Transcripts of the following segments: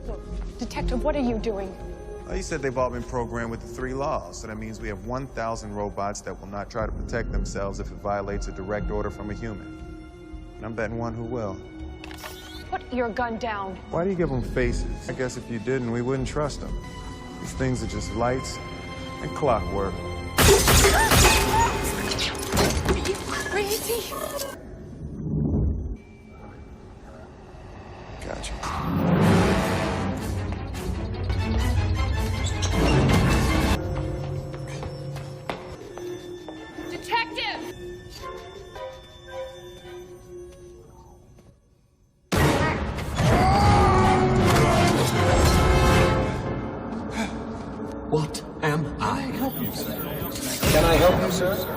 Look, Detective, what are you doing? Well, you said they've all been programmed with the 3 laws, so that means we have 1,000 robots that will not try to protect themselves if it violates a direct order from a human. And I'm betting one who will. Put your gun down. Why do you give them faces? I guess if you didn't, we wouldn't trust them. These things are just lights and clockwork. Are you crazy? Gotcha. Detective! What am I? Can I help you, sir? Can I help you, sir?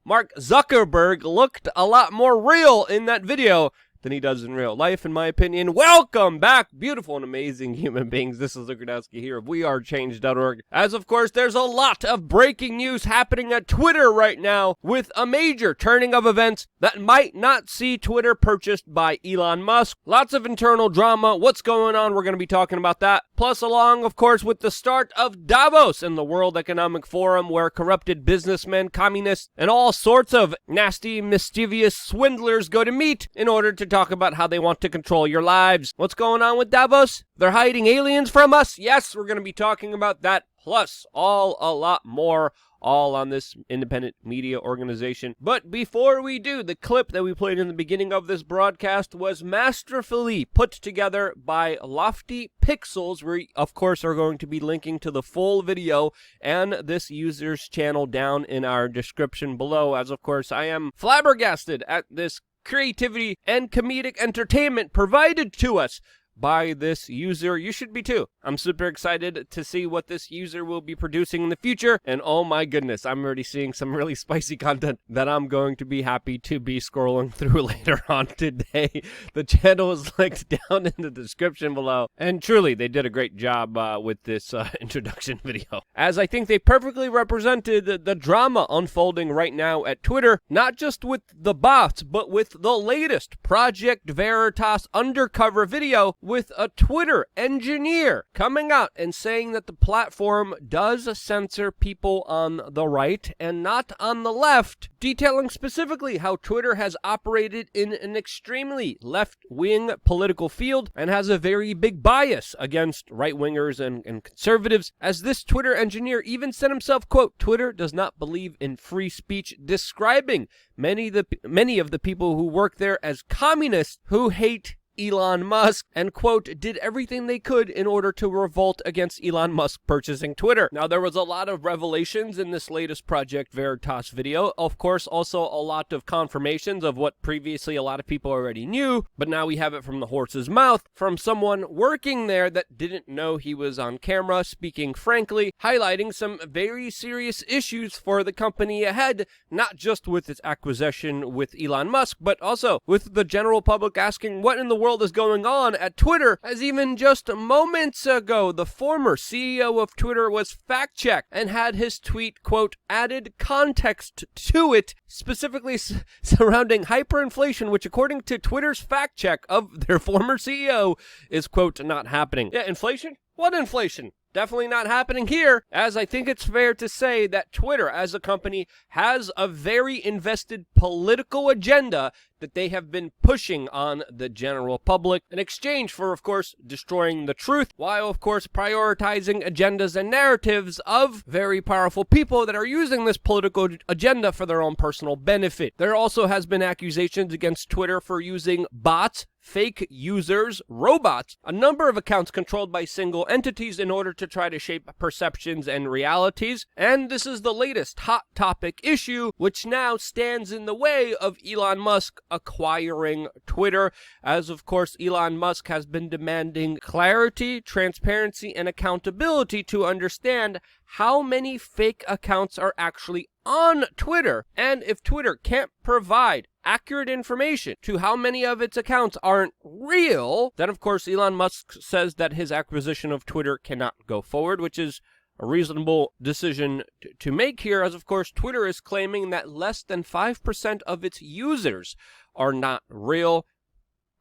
Mark Zuckerberg looked a lot more real in that video than he does in real life, in my opinion. Welcome back, beautiful and amazing human beings. This is Luke Radowski here of WeAreChange.org. As of course, there's a lot of breaking news happening at Twitter right now, with a major turning of events that might not see Twitter purchased by Elon Musk. Lots of internal drama. What's going on? We're going to be talking about that. Plus, along, of course, with the start of Davos and the World Economic Forum, where corrupted businessmen, communists, and all sorts of nasty, mischievous swindlers go to meet in order to talk about how they want to control your lives. What's going on with Davos? They're hiding aliens from us? Yes, we're going to be talking about that, plus a lot more, all on this independent media organization. But before we do, the clip that we played in the beginning of this broadcast was masterfully put together by Lofty Pixels. We, of course, are going to be linking to the full video and this user's channel down in our description below, as of course I am flabbergasted at this creativity and comedic entertainment provided to us by this user. You should be too. I'm super excited to see what this user will be producing in the future, and oh my goodness, I'm already seeing some really spicy content that I'm going to be happy to be scrolling through later on today. The channel is linked down in the description below, and truly they did a great job with this introduction video, as I think they perfectly represented the drama unfolding right now at Twitter, not just with the bots, but with the latest Project Veritas undercover video with a Twitter engineer coming out and saying that the platform does censor people on the right and not on the left, detailing specifically how Twitter has operated in an extremely left-wing political field and has a very big bias against right-wingers and conservatives, as this Twitter engineer even said himself, quote, "Twitter does not believe in free speech," describing many of the people who work there as communists who hate Elon Musk, and, quote, did everything they could in order to revolt against Elon Musk purchasing Twitter. Now, there was a lot of revelations in this latest Project Veritas video. Of course, also a lot of confirmations of what previously a lot of people already knew, but now we have it from the horse's mouth, from someone working there that didn't know he was on camera, speaking frankly, highlighting some very serious issues for the company ahead, not just with its acquisition with Elon Musk, but also with the general public asking what in the world is going on at Twitter, as even just moments ago, the former CEO of Twitter was fact-checked and had his tweet, quote, added context to it, specifically surrounding hyperinflation, which according to Twitter's fact-check of their former CEO is, quote, not happening. Yeah, inflation? What inflation? Definitely not happening here, as I think it's fair to say that Twitter as a company has a very invested political agenda that they have been pushing on the general public in exchange for, of course, destroying the truth, while, of course, prioritizing agendas and narratives of very powerful people that are using this political agenda for their own personal benefit. There also has been accusations against Twitter for using bots, fake users, robots, a number of accounts controlled by single entities in order to try to shape perceptions and realities. And this is the latest hot topic issue, which now stands in the way of Elon Musk acquiring Twitter, as of course Elon Musk has been demanding clarity, transparency, and accountability to understand how many fake accounts are actually on Twitter, and if Twitter can't provide accurate information to how many of its accounts aren't real, then of course Elon Musk says that his acquisition of Twitter cannot go forward, which is a reasonable decision to make here, as of course Twitter is claiming that less than 5% of its users are not real.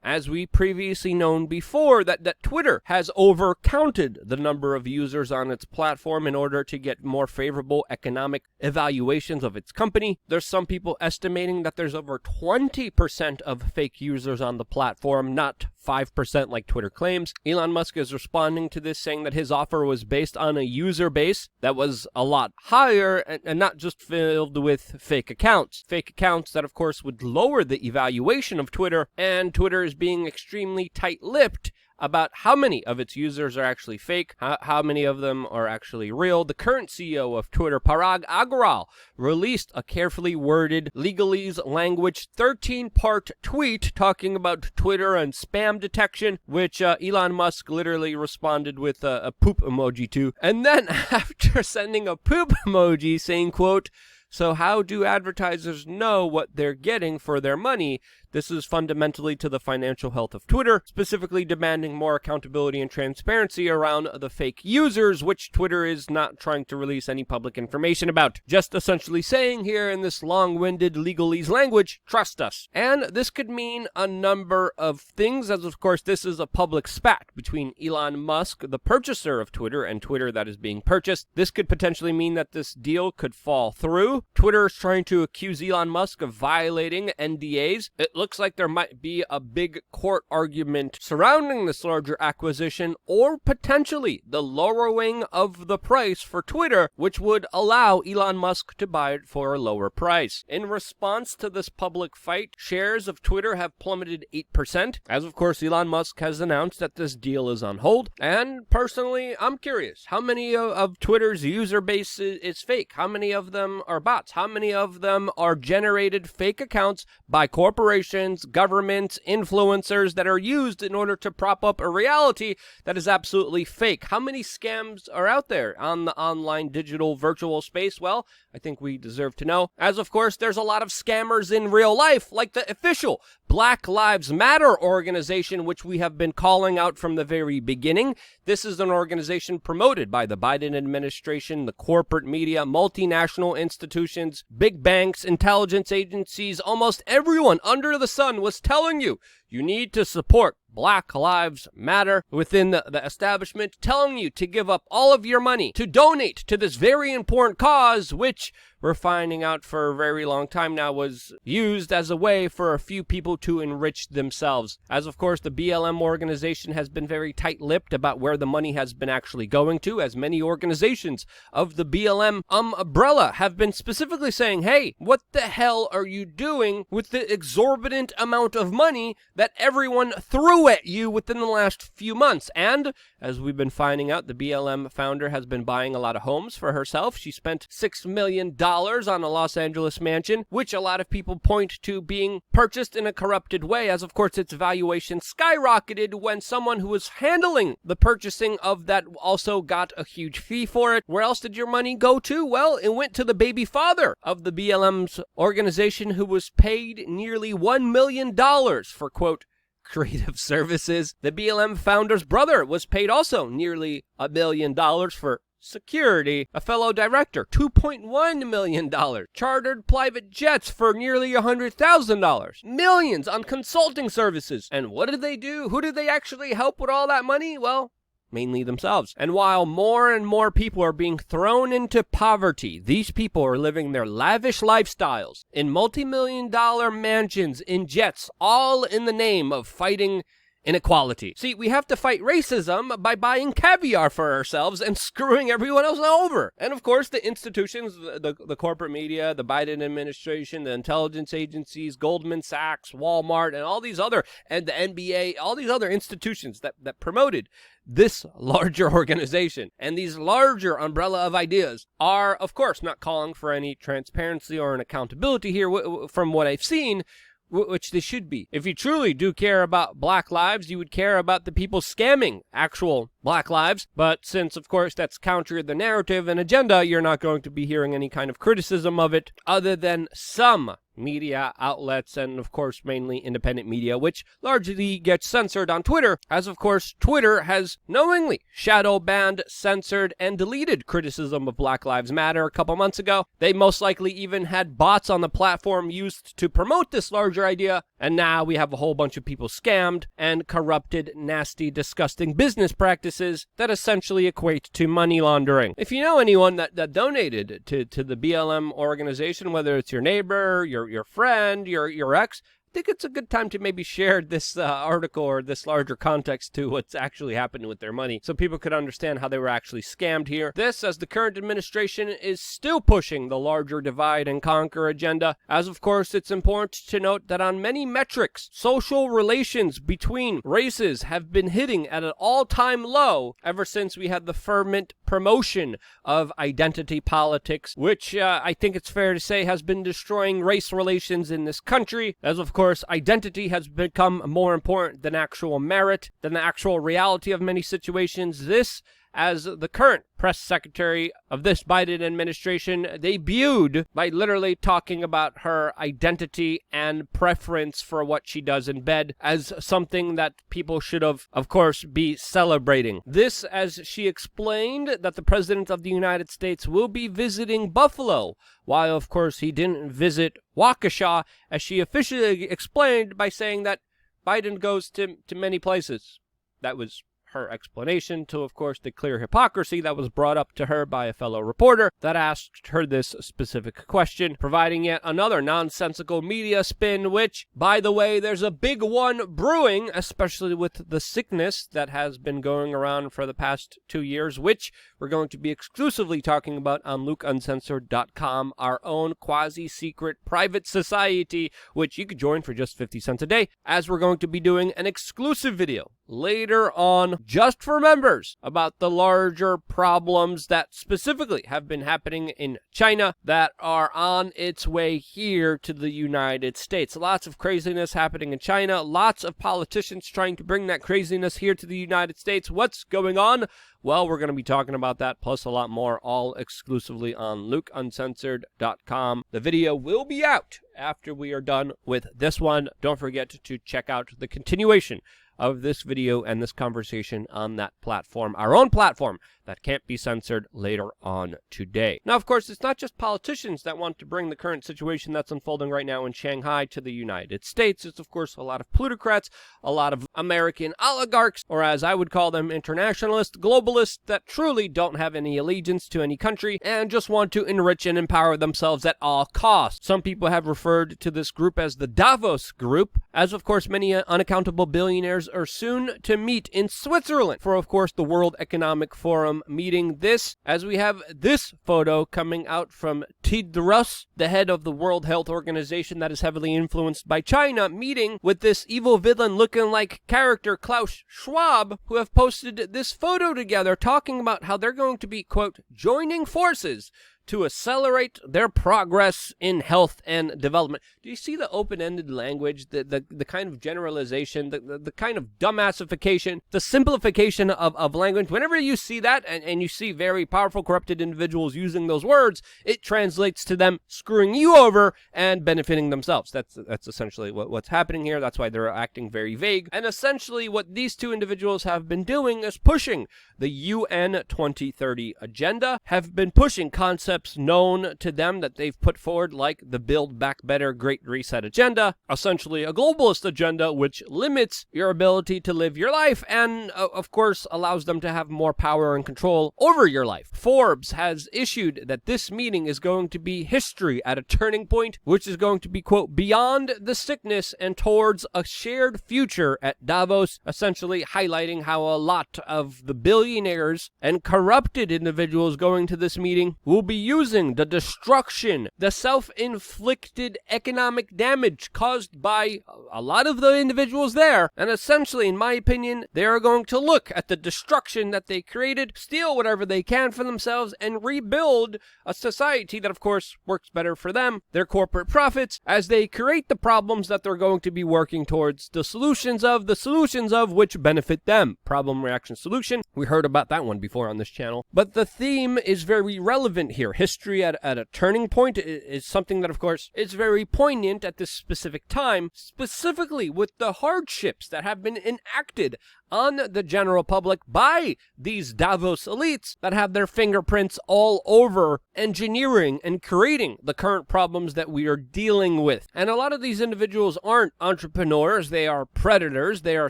As we previously known before, that Twitter has overcounted the number of users on its platform in order to get more favorable economic evaluations of its company. There's some people estimating that there's over 20% of fake users on the platform, not 5% like Twitter claims. Elon Musk is responding to this, saying that his offer was based on a user base that was a lot higher and not just filled with fake accounts. Fake accounts that, of course, would lower the evaluation of Twitter, and Twitter is being extremely tight-lipped about how many of its users are actually fake, how many of them are actually real. The current CEO of Twitter, Parag Agrawal, released a carefully worded legalese language 13-part tweet talking about Twitter and spam detection, which Elon Musk literally responded with a poop emoji to. And then after sending a poop emoji saying, quote, "So how do advertisers know what they're getting for their money? This is fundamentally to the financial health of Twitter, specifically demanding more accountability and transparency around the fake users, which Twitter is not trying to release any public information about. Just essentially saying here in this long-winded legalese language, trust us." And this could mean a number of things, as of course this is a public spat between Elon Musk, the purchaser of Twitter, and Twitter that is being purchased. This could potentially mean that this deal could fall through. Twitter is trying to accuse Elon Musk of violating NDAs. It looks like there might be a big court argument surrounding this larger acquisition, or potentially the lowering of the price for Twitter, which would allow Elon Musk to buy it for a lower price. In response to this public fight, shares of Twitter have plummeted 8%, as of course Elon Musk has announced that this deal is on hold. And personally, I'm curious, how many of Twitter's user base is fake? How many of them are bots? How many of them are generated fake accounts by corporations, governments, influencers that are used in order to prop up a reality that is absolutely fake? How many scams are out there on the online digital virtual space? Well, I think we deserve to know. As of course, there's a lot of scammers in real life, like the official Black Lives Matter organization, which we have been calling out from the very beginning. This is an organization promoted by the Biden administration, the corporate media, multinational institutions, big banks, intelligence agencies. Almost everyone under the sun was telling you, you need to support Black Lives Matter within the establishment, telling you to give up all of your money to donate to this very important cause, which we're finding out for a very long time now was used as a way for a few people to enrich themselves. As of course, the BLM organization has been very tight-lipped about where the money has been actually going to, as many organizations of the BLM umbrella have been specifically saying, hey, what the hell are you doing with the exorbitant amount of money that everyone threw at you within the last few months? And as we've been finding out, the BLM founder has been buying a lot of homes for herself. She spent $6 million on a Los Angeles mansion, which a lot of people point to being purchased in a corrupted way, as of course its valuation skyrocketed when someone who was handling the purchasing of that also got a huge fee for it. Where else did your money go to? Well, it went to the baby father of the BLM's organization, who was paid nearly $1 million for, quote, creative services. The BLM founder's brother was paid also nearly $1 million for security. A fellow director, $2.1 million. Chartered private jets for nearly $100,000. Millions on consulting services. And what did they do? Who did they actually help with all that money? Well, mainly themselves. And while more and more people are being thrown into poverty, these people are living their lavish lifestyles in multi-million-dollar mansions, in jets, all in the name of fighting inequality. See, we have to fight racism by buying caviar for ourselves and screwing everyone else over. And of course, the institutions, the corporate media, the Biden administration, the intelligence agencies, Goldman Sachs, Walmart, and all these other, and the NBA, all these other institutions that promoted this larger organization and these larger umbrella of ideas are, of course, not calling for any transparency or an accountability here from what I've seen, which they should be. If you truly do care about Black lives, you would care about the people scamming actual Black lives. But since, of course, that's counter the narrative and agenda, you're not going to be hearing any kind of criticism of it other than some media outlets and, of course, mainly independent media, which largely gets censored on Twitter, as, of course, Twitter has knowingly shadow banned, censored, and deleted criticism of Black Lives Matter a couple months ago. They most likely even had bots on the platform used to promote this larger idea, and now we have a whole bunch of people scammed and corrupted, nasty, disgusting business practices that essentially equate to money laundering. If you know anyone that donated to the BLM organization, whether it's your neighbor, your friend, your ex, I think it's a good time to maybe share this article or this larger context to what's actually happening with their money so people could understand how they were actually scammed here. This, as the current administration is still pushing the larger divide and conquer agenda, as of course it's important to note that on many metrics, social relations between races have been hitting at an all-time low ever since we had the fervent promotion of identity politics, which I think it's fair to say has been destroying race relations in this country, as of course, identity has become more important than actual merit, than the actual reality of many situations. This, as the current press secretary of this Biden administration debuted by literally talking about her identity and preference for what she does in bed as something that people should of course, be celebrating. This, as she explained, that the President of the United States will be visiting Buffalo, while, of course, he didn't visit Waukesha, as she officially explained by saying that Biden goes to many places. That was her explanation to, of course, the clear hypocrisy that was brought up to her by a fellow reporter that asked her this specific question, providing yet another nonsensical media spin, which, by the way, there's a big one brewing, especially with the sickness that has been going around for the past 2 years, which we're going to be exclusively talking about on LukeUncensored.com, our own quasi-secret private society, which you could join for just 50 cents a day, as we're going to be doing an exclusive video later on just for members about the larger problems that specifically have been happening in China that are on its way here to the United States. Lots of craziness happening in China, lots of politicians trying to bring that craziness here to the United States. What's going on? Well, we're going to be talking about that, plus a lot more, all exclusively on LukeUncensored.com. The video will be out after we are done with this one. Don't forget to check out the continuation of this video and this conversation on that platform, our own platform, that can't be censored later on today. Now, of course, it's not just politicians that want to bring the current situation that's unfolding right now in Shanghai to the United States. It's, of course, a lot of plutocrats, a lot of American oligarchs, or as I would call them, internationalists, globalists that truly don't have any allegiance to any country and just want to enrich and empower themselves at all costs. Some people have referred to this group as the Davos Group, as, of course, many unaccountable billionaires are soon to meet in Switzerland for, of course, the World Economic Forum meeting. This, as we have this photo coming out from Tedros, the head of the World Health Organization that is heavily influenced by China, meeting with this evil villain looking like character Klaus Schwab, who have posted this photo together talking about how they're going to be, quote, joining forces to accelerate their progress in health and development. Do you see the open-ended language, the kind of generalization, the kind of dumbassification, the simplification of language? Whenever you see that and you see very powerful, corrupted individuals using those words, it translates to them screwing you over and benefiting themselves. That's essentially what's happening here. That's why they're acting very vague. And essentially what these two individuals have been doing is pushing the UN 2030 agenda, have been pushing concepts known to them that they've put forward, like the Build Back Better Great Reset agenda, essentially a globalist agenda which limits your ability to live your life and, of course, allows them to have more power and control over your life. Forbes has issued that this meeting is going to be history at a turning point, which is going to be, quote, beyond the sickness and towards a shared future at Davos, essentially highlighting how a lot of the billionaires and corrupted individuals going to this meeting will be using the destruction, the self-inflicted economic damage caused by a lot of the individuals there, and essentially, in my opinion, they are going to look at the destruction that they created, steal whatever they can for themselves, and rebuild a society that, of course, works better for them, their corporate profits, as they create the problems that they're going to be working towards the solutions of which benefit them. Problem, reaction, solution. We heard about that one before on this channel. But the theme is very relevant here. history at a turning point is something that, of course, is very poignant at this specific time, specifically with the hardships that have been enacted on the general public by these Davos elites that have their fingerprints all over engineering and creating the current problems that we are dealing with. And a lot of these individuals aren't entrepreneurs, they are predators, they are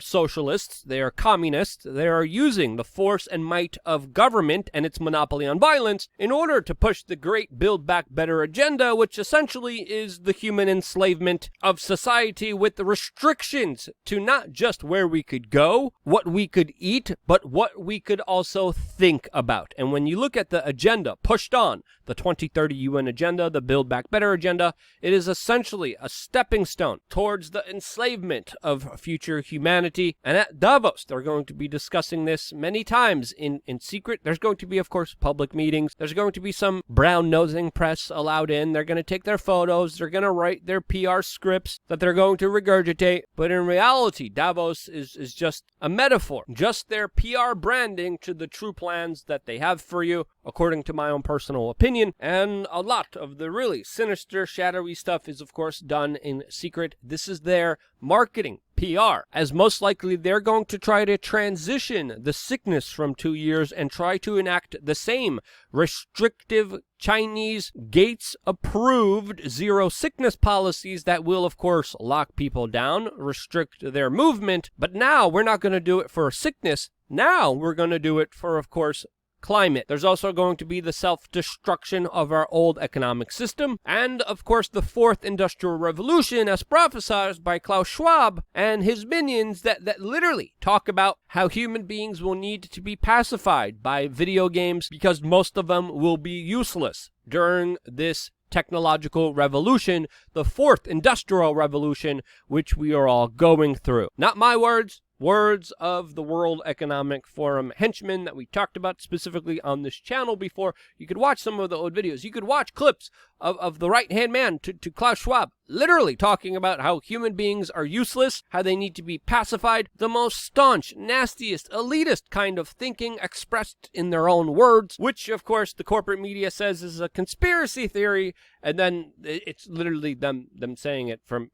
socialists, they are communists, they are using the force and might of government and its monopoly on violence in order to push the great Build Back Better agenda, which essentially is the human enslavement of society with the restrictions to not just where we could go, what we could eat, but what we could also think about. And when you look at the agenda pushed on, the 2030 UN agenda, the Build Back Better agenda, it is essentially a stepping stone towards the enslavement of future humanity. And at Davos, they're going to be discussing this many times in secret. There's going to be, of course, public meetings. There's going to be some brown-nosing press allowed in. They're going to take their photos. They're going to write their PR scripts that they're going to regurgitate. But in reality, Davos is just a metaphor, just their PR branding to the true plans that they have for you, according to my own personal opinion. And a lot of the really sinister, shadowy stuff is, of course, done in secret. This is their marketing, PR, as most likely they're going to try to transition the sickness from 2 years and try to enact the same restrictive Chinese Gates-approved zero sickness policies that will, of course, lock people down, restrict their movement. But now we're not going to do it for sickness. Now we're going to do it for, of course, climate. There's also going to be the self-destruction of our old economic system, and of course the fourth industrial revolution as prophesied by Klaus Schwab and his minions that literally talk about how human beings will need to be pacified by video games because most of them will be useless during this technological revolution, the fourth industrial revolution, which we are all going through. Not my words. Words of the World Economic Forum henchmen that we talked about specifically on this channel before. You could watch some of the old videos. You could watch clips of the right-hand man to Klaus Schwab literally talking about how human beings are useless, how they need to be pacified, the most staunch, nastiest, elitist kind of thinking expressed in their own words, which, of course, the corporate media says is a conspiracy theory, and then it's literally them saying it from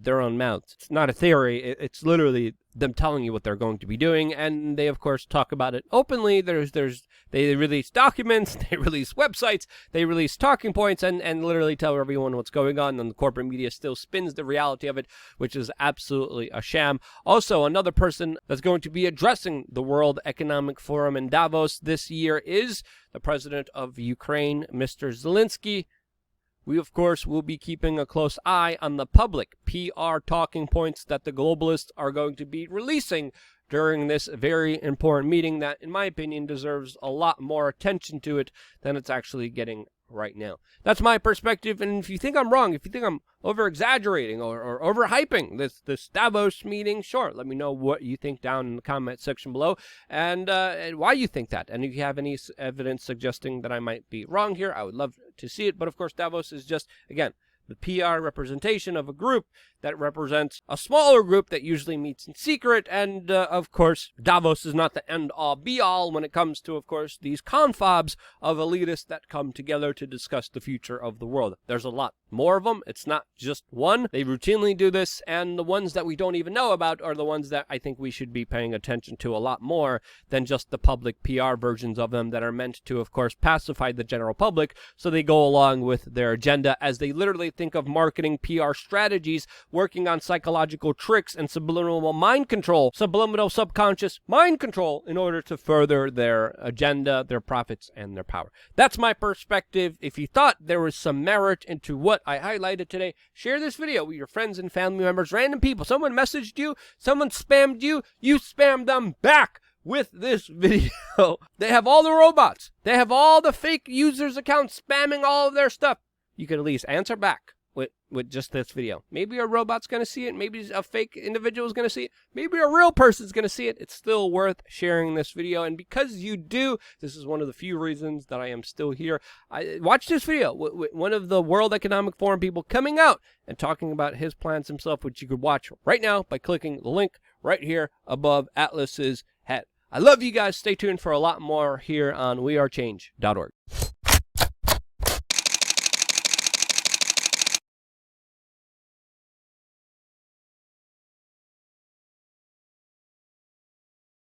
their own mouths. It's not a theory. It's literally them telling you what they're going to be doing, and they, of course, talk about it openly. They release documents, they release websites, they release talking points, and literally tell everyone what's going on, and the corporate media still spins the reality of it, which is absolutely a sham. Also, another person that's going to be addressing the World Economic Forum in Davos this year is the president of Ukraine, Mr. Zelensky. We, of course, will be keeping a close eye on the public PR talking points that the globalists are going to be releasing during this very important meeting that, in my opinion, deserves a lot more attention to it than it's actually getting right now. That's my perspective, and if you think I'm wrong, if you think I'm over-exaggerating or overhyping this Davos meeting, sure, let me know what you think down in the comment section below, and why you think that. And if you have any evidence suggesting that I might be wrong here, I would love to see it. But of course, Davos is just, again, the PR representation of a group that represents a smaller group that usually meets in secret, and of course, Davos is not the end-all be-all when it comes to, of course, these confabs of elitists that come together to discuss the future of the world. There's a lot more of them. It's not just one. They routinely do this, and the ones that we don't even know about are the ones that I think we should be paying attention to a lot more than just the public PR versions of them that are meant to, of course, pacify the general public so they go along with their agenda as they literally think of marketing PR strategies, working on psychological tricks and subliminal mind control, subliminal subconscious mind control in order to further their agenda, their profits, and their power. That's my perspective. If you thought there was some merit into what I highlighted today, share this video with your friends and family members, random people. Someone messaged you, someone spammed you, you spammed them back with this video. They have all the robots. They have all the fake users' accounts spamming all of their stuff. You could at least answer back with just this video. Maybe a robot's going to see it. Maybe a fake individual is going to see it. Maybe a real person's going to see it. It's still worth sharing this video. And because you do, this is one of the few reasons that I am still here. Watch this video with one of the World Economic Forum people coming out and talking about his plans himself, which you could watch right now by clicking the link right here above Atlas's head. I love you guys. Stay tuned for a lot more here on wearechange.org.